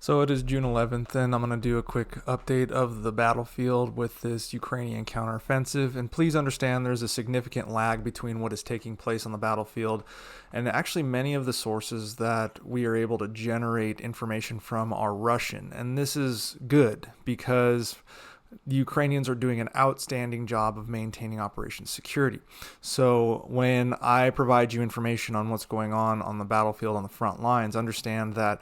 So it is June 11th, and I'm going to do a quick update of the battlefield with this Ukrainian counteroffensive. And please understand there's a significant lag between what is taking place on the battlefield and actually many of the sources that we are able to generate information from are Russian. And this is good because the Ukrainians are doing an outstanding job of maintaining operation security. So when I provide you information on what's going on the battlefield on the front lines, understand that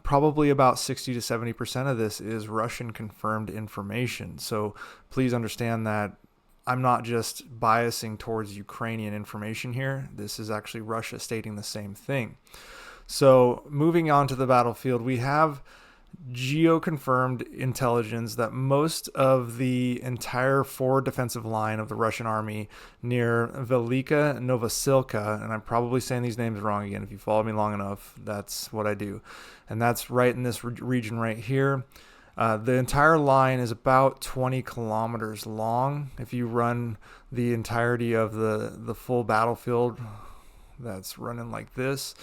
probably about 60 to 70% of this is Russian confirmed information. So please understand that I'm not just biasing towards Ukrainian information here. This is actually Russia stating the same thing. So moving on to the battlefield, we have geo-confirmed intelligence that most of the entire forward defensive line of the Russian army near Velika Novosilka, and I'm probably saying these names wrong again. If you follow me long enough, that's what I do. And that's right in this region right here. The entire line is about 20 kilometers long. If you run the entirety of the full battlefield, that's running like this.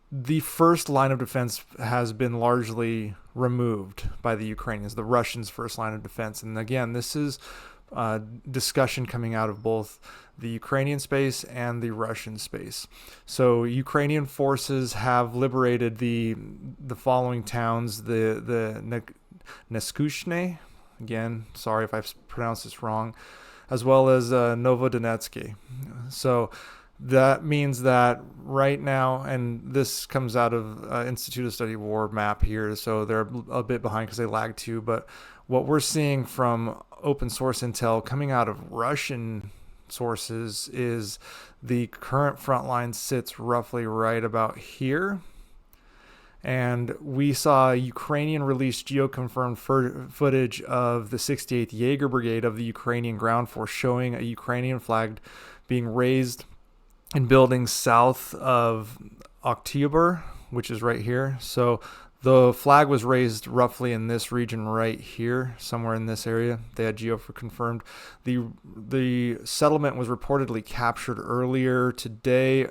The first line of defense has been largely removed by the Ukrainians, the Russians' first line of defense. And again, this is discussion coming out of both the Ukrainian space and the Russian space. So Ukrainian forces have liberated the following towns: the Neskushne, again, sorry if I've pronounced this wrong, as well as Novodonetsky. So that means that right now, and this comes out of Institute of Study War map here, so they're a bit behind because they lag too, but what we're seeing from open source intel coming out of Russian sources is the current front line sits roughly right about here. And we saw Ukrainian released geo-confirmed footage of the 68th Jaeger Brigade of the Ukrainian ground force showing a Ukrainian flag being raised in buildings south of October, which is right here. So the flag was raised roughly in this region right here, somewhere in this area. They had geo confirmed. The settlement was reportedly captured earlier today,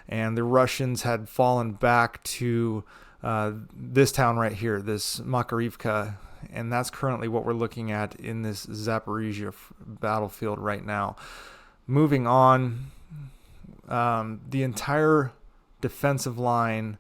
and the Russians had fallen back to this town right here, this Makarivka, and that's currently what we're looking at in this Zaporizhia battlefield right now. Moving on, the entire defensive line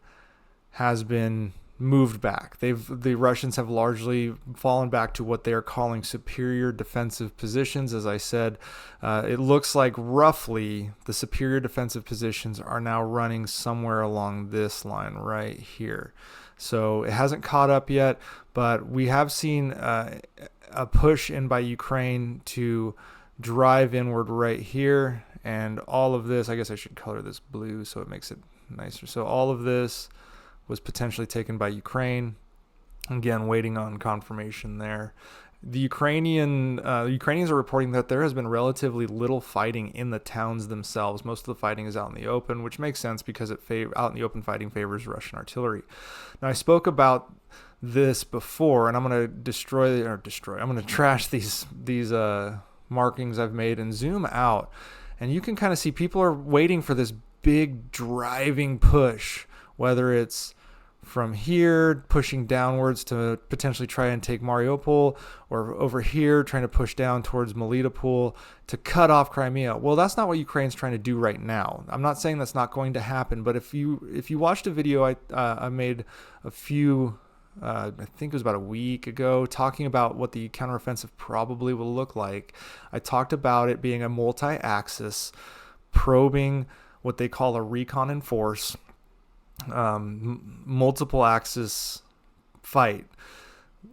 has been moved back. The Russians have largely fallen back to what they are calling superior defensive positions. As I said, it looks like roughly the superior defensive positions are now running somewhere along this line right here. So it hasn't caught up yet, but we have seen a push in by Ukraine to drive inward right here. And all of this, I guess I should color this blue so it makes it nicer. So all of this was potentially taken by Ukraine. Again, waiting on confirmation there. The Ukrainians are reporting that there has been relatively little fighting in the towns themselves. Most of the fighting is out in the open, which makes sense because out in the open fighting favors Russian artillery. Now, I spoke about this before, and I'm going to I'm going to trash these markings I've made and zoom out. And you can kind of see people are waiting for this big driving push, whether it's from here pushing downwards to potentially try and take Mariupol, or over here trying to push down towards Melitopol to cut off Crimea. Well, that's not what Ukraine's trying to do right now. I'm not saying that's not going to happen, but if you watched a video I made a few I think it was about a week ago, talking about what the counteroffensive probably will look like. I talked about it being a multi-axis, probing what they call a recon and force, multiple axis fight.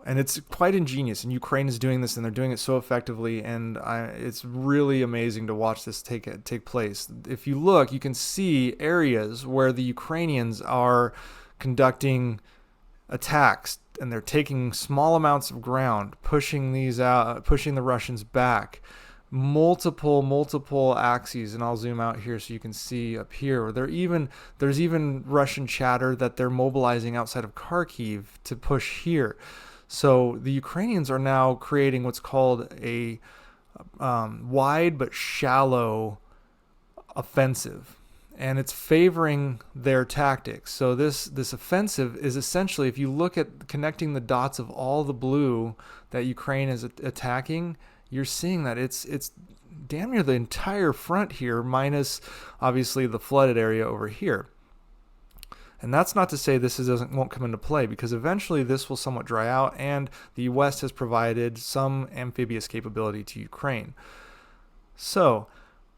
And it's quite ingenious, and Ukraine is doing this, and they're doing it so effectively, and it's really amazing to watch this take place. If you look, you can see areas where the Ukrainians are conducting attacks, and they're taking small amounts of ground, pushing the Russians back. Multiple axes, and I'll zoom out here so you can see up here. There's even Russian chatter that they're mobilizing outside of Kharkiv to push here. So the Ukrainians are now creating what's called a wide but shallow offensive. and it's favoring their tactics. So this offensive is essentially, if you look at connecting the dots of all the blue that Ukraine is attacking, you're seeing that it's damn near the entire front here, minus obviously the flooded area over here. And that's not to say this won't come into play, because eventually this will somewhat dry out, and the West has provided some amphibious capability to Ukraine. So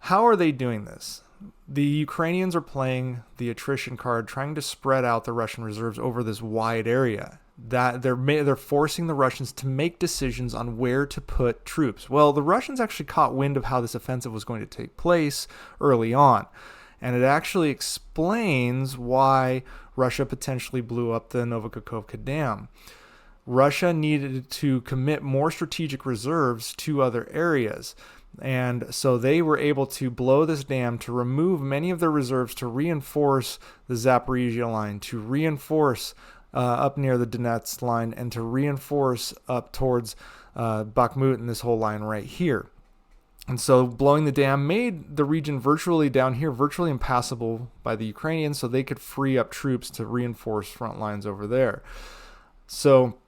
how are they doing this? The Ukrainians are playing the attrition card, trying to spread out the Russian reserves over this wide area. That they're forcing the Russians to make decisions on where to put troops. Well, the Russians actually caught wind of how this offensive was going to take place early on, and it actually explains why Russia potentially blew up the Novokakhovka Dam. Russia needed to commit more strategic reserves to other areas. And so they were able to blow this dam to remove many of their reserves, to reinforce the Zaporizhia line, to reinforce up near the Donetsk line, and to reinforce up towards Bakhmut and this whole line right here. And so blowing the dam made the region virtually down here virtually impassable by the Ukrainians, so they could free up troops to reinforce front lines over there. So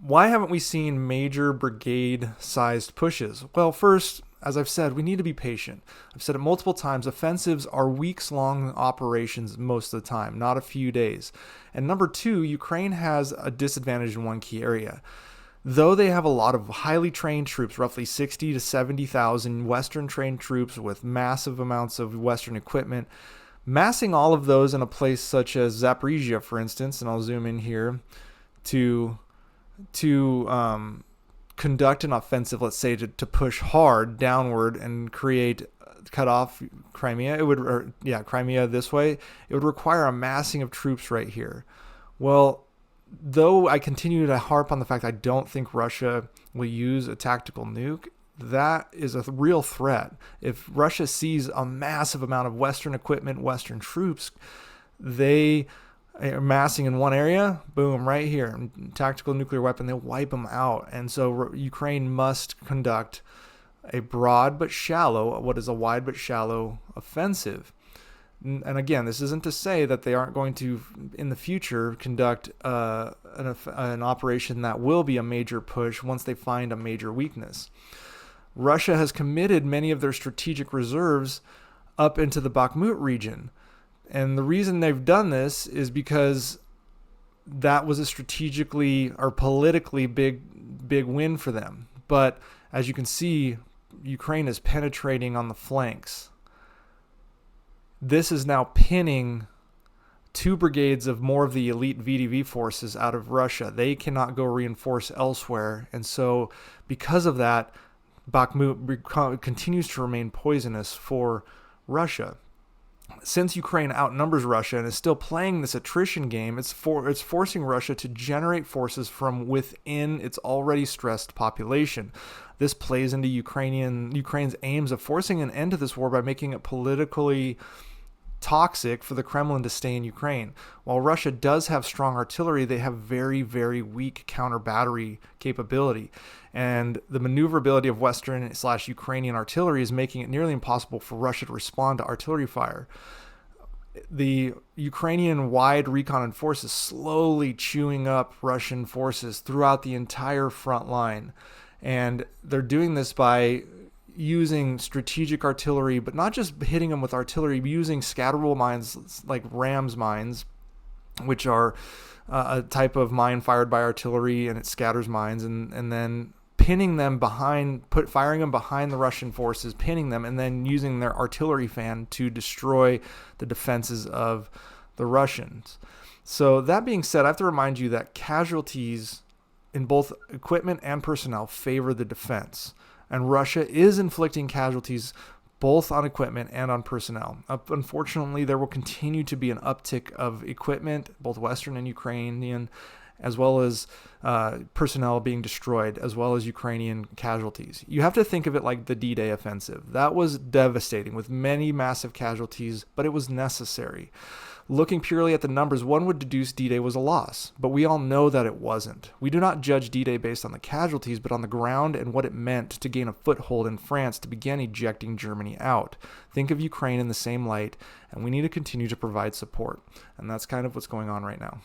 why haven't we seen major brigade-sized pushes? Well, first, as I've said, we need to be patient. I've said it multiple times, offensives are weeks-long operations most of the time, not a few days. And number two, Ukraine has a disadvantage in one key area. Though they have a lot of highly trained troops, roughly 60 to 70,000 Western-trained troops with massive amounts of Western equipment, massing all of those in a place such as Zaporizhia, for instance, and I'll zoom in here, to conduct an offensive, let's say, to push hard downward and cut off Crimea, Crimea this way, it would require a massing of troops right here. Well, though I continue to harp on the fact I don't think Russia will use a tactical nuke, that is a real threat. If Russia sees a massive amount of Western equipment, Western troops, they are massing in one area, boom, right here, tactical nuclear weapon, they'll wipe them out. And so Ukraine must conduct a broad but shallow, what is a wide but shallow offensive. And again, this isn't to say that they aren't going to, in the future, conduct an operation that will be a major push once they find a major weakness. Russia has committed many of their strategic reserves up into the Bakhmut region. And the reason they've done this is because that was a strategically or politically big win for them. But as you can see, Ukraine is penetrating on the flanks. This is now pinning 2 brigades of more of the elite VDV forces out of Russia. They cannot go reinforce elsewhere. And so because of that, Bakhmut continues to remain poisonous for Russia. Since Ukraine outnumbers Russia and is still playing this attrition game, it's forcing Russia to generate forces from within its already stressed population. This plays into Ukraine's aims of forcing an end to this war by making it politically toxic for the Kremlin to stay in Ukraine. While Russia does have strong artillery, they have very, very weak counter battery capability. And the maneuverability of Western/Ukrainian artillery is making it nearly impossible for Russia to respond to artillery fire. The Ukrainian wide recon force is slowly chewing up Russian forces throughout the entire front line. And they're doing this by using strategic artillery, but not just hitting them with artillery, using scatterable mines like Rams mines, which are a type of mine fired by artillery, and it scatters mines, and then pinning them firing them behind the Russian forces, pinning them, and then using their artillery fan to destroy the defenses of the Russians. So that being said, I have to remind you that casualties in both equipment and personnel favor the defense. And Russia is inflicting casualties both on equipment and on personnel. Unfortunately, there will continue to be an uptick of equipment, both Western and Ukrainian, as well as personnel being destroyed, as well as Ukrainian casualties. You have to think of it like the D-Day offensive. That was devastating with many massive casualties, but it was necessary. Looking purely at the numbers, one would deduce D-Day was a loss, but we all know that it wasn't. We do not judge D-Day based on the casualties, but on the ground and what it meant to gain a foothold in France to begin ejecting Germany out. Think of Ukraine in the same light, and we need to continue to provide support. And that's kind of what's going on right now.